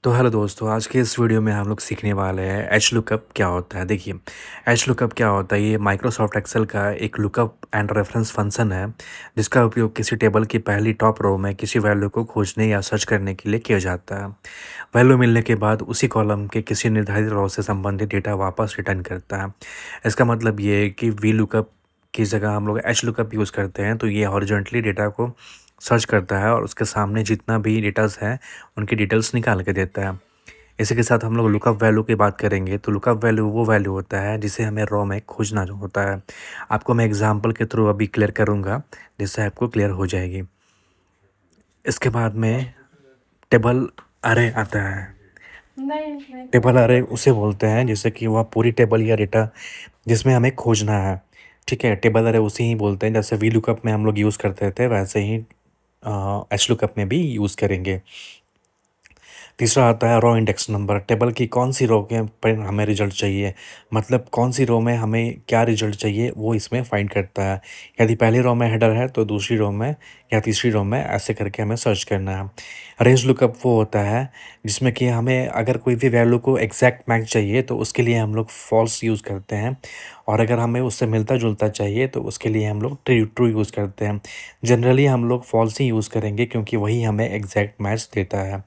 तो हेलो दोस्तों, आज के इस वीडियो में हम लोग सीखने वाले हैं एच लुकअप क्या होता है। देखिए, एच लुकअप क्या होता है, ये माइक्रोसॉफ्ट एक्सेल का एक लुकअप एंड रेफरेंस फंक्शन है, जिसका उपयोग किसी टेबल की पहली टॉप रो में किसी वैल्यू को खोजने या सर्च करने के लिए किया जाता है। वैल्यू मिलने के बाद उसी कॉलम के किसी निर्धारित रो से संबंधित डेटा वापस रिटर्न करता है। इसका मतलब ये है कि वी लुकअप की जगह हम लोग एच लुकअप यूज़ करते हैं, तो ये हॉरिजॉन्टली डेटा को सर्च करता है और उसके सामने जितना भी डेटास है उनकी डिटेल्स निकाल के देता है। इसी के साथ हम लोग लुकअप वैल्यू की बात करेंगे, तो लुकअप वैल्यू वो वैल्यू होता है जिसे हमें रो में खोजना जो होता है। आपको मैं एग्जांपल के थ्रू अभी क्लियर करूँगा, जिससे आपको क्लियर हो जाएगी। इसके बाद में टेबल अरे आता है। टेबल अरे उसे बोलते हैं जैसे कि वह पूरी टेबल या डेटा जिसमें हमें खोजना है। ठीक है, टेबल अरे उसे ही बोलते हैं, जैसे वी लुकअप में हम लोग यूज़ करते थे वैसे ही एच लुकअप में भी यूज़ करेंगे। तीसरा आता है रो इंडेक्स नंबर। टेबल की कौन सी रो के पर हमें रिजल्ट चाहिए, मतलब कौन सी रो में हमें क्या रिजल्ट चाहिए वो इसमें फाइंड करता है। यदि पहली रो में हेडर है तो दूसरी रो में या तीसरी रो में ऐसे करके हमें सर्च करना है। रेंज लुकअप वो होता है जिसमें कि हमें अगर कोई भी वैल्यू को एग्जैक्ट मैच चाहिए तो उसके लिए हम लोग फॉल्स यूज़ करते हैं, और अगर हमें उससे मिलता जुलता चाहिए तो उसके लिए हम लोग ट्रू ट्रू यूज़ करते हैं। जनरली हम लोग फॉल्स ही यूज़ करेंगे क्योंकि वही हमें एग्जैक्ट मैच देता है।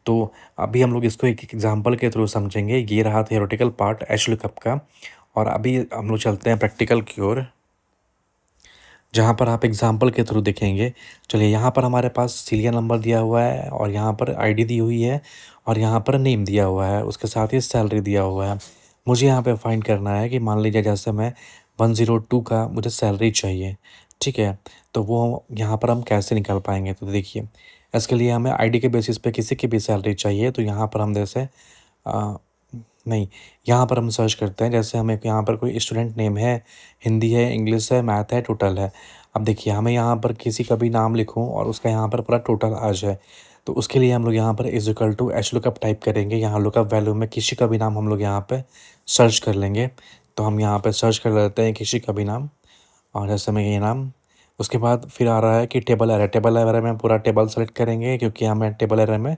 तो अभी हम लोग इसको एक एग्जांपल के थ्रू समझेंगे। ये रहा थियोरेटिकल पार्ट एच लुकअप का, और अभी हम लोग चलते हैं प्रैक्टिकल की ओर, जहाँ पर आप एग्जांपल के थ्रू देखेंगे। चलिए, यहाँ पर हमारे पास सीरियल नंबर दिया हुआ है और यहाँ पर आईडी दी हुई है और यहाँ पर नेम दिया हुआ है, उसके साथ ही सैलरी दिया हुआ है। मुझे यहाँ पे फाइंड करना है कि मान लीजिए जैसे मैं 102 का मुझे सैलरी चाहिए। ठीक है, तो वो यहाँ पर हम कैसे निकाल पाएंगे, तो देखिए, इसके लिए हमें आईडी के बेसिस पे किसी की भी सैलरी चाहिए, तो यहाँ पर हम जैसे अ, नहीं, यहाँ पर हम सर्च करते हैं। जैसे हमें यहाँ पर कोई स्टूडेंट नेम है, हिंदी है, इंग्लिश है, मैथ है, टोटल है। अब देखिए, हमें यहाँ पर किसी का भी नाम लिखूँ और उसका यहाँ पर पूरा टोटल आ जाए, तो उसके लिए हम लोग यहाँ पर is equal to H lookup type करेंगे। यहाँ लुकअप वैल्यू में किसी का भी नाम हम लोग यहाँ पे सर्च कर लेंगे। तो हम यहाँ पे सर्च कर लेते हैं किसी का भी नाम, और जैसे मैं ये नाम, उसके बाद फिर आ रहा है कि टेबल एरर। टेबल एरर में पूरा टेबल सेलेक्ट करेंगे क्योंकि हमें टेबल एरर में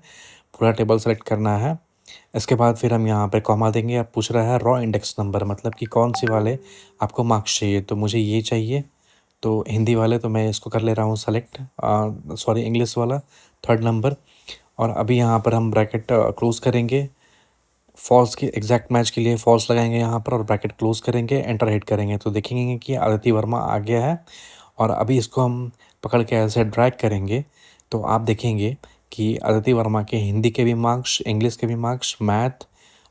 पूरा टेबल सेलेक्ट करना है। इसके बाद फिर हम यहाँ पे कॉमा देंगे। अब पूछ रहा है रॉ इंडेक्स नंबर, मतलब कि कौन सी वाले आपको मार्क्स चाहिए, तो मुझे ये चाहिए, तो हिंदी वाले, तो मैं इसको कर ले रहा हूँ सेलेक्ट, सॉरी इंग्लिश वाला 3rd नंबर। और अभी यहाँ पर हम ब्रैकेट क्लोज करेंगे, फॉल्स की एग्जैक्ट मैच के लिए फॉल्स लगाएंगे यहाँ पर और ब्रैकेट क्लोज करेंगे, एंटर हिट करेंगे, तो देखेंगे कि आदित्य वर्मा आ गया है। और अभी इसको हम पकड़ के ऐसे ड्रैग करेंगे, तो आप देखेंगे कि आदित्य वर्मा के हिंदी के भी मार्क्स, इंग्लिश के भी मार्क्स, मैथ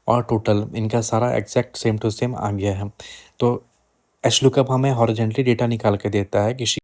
और टोटल इनका सारा एग्जैक्ट सेम टू सेम आ गया है। तो एच लुकअप हमें हॉरिजॉन्टली डेटा निकाल के देता है किसी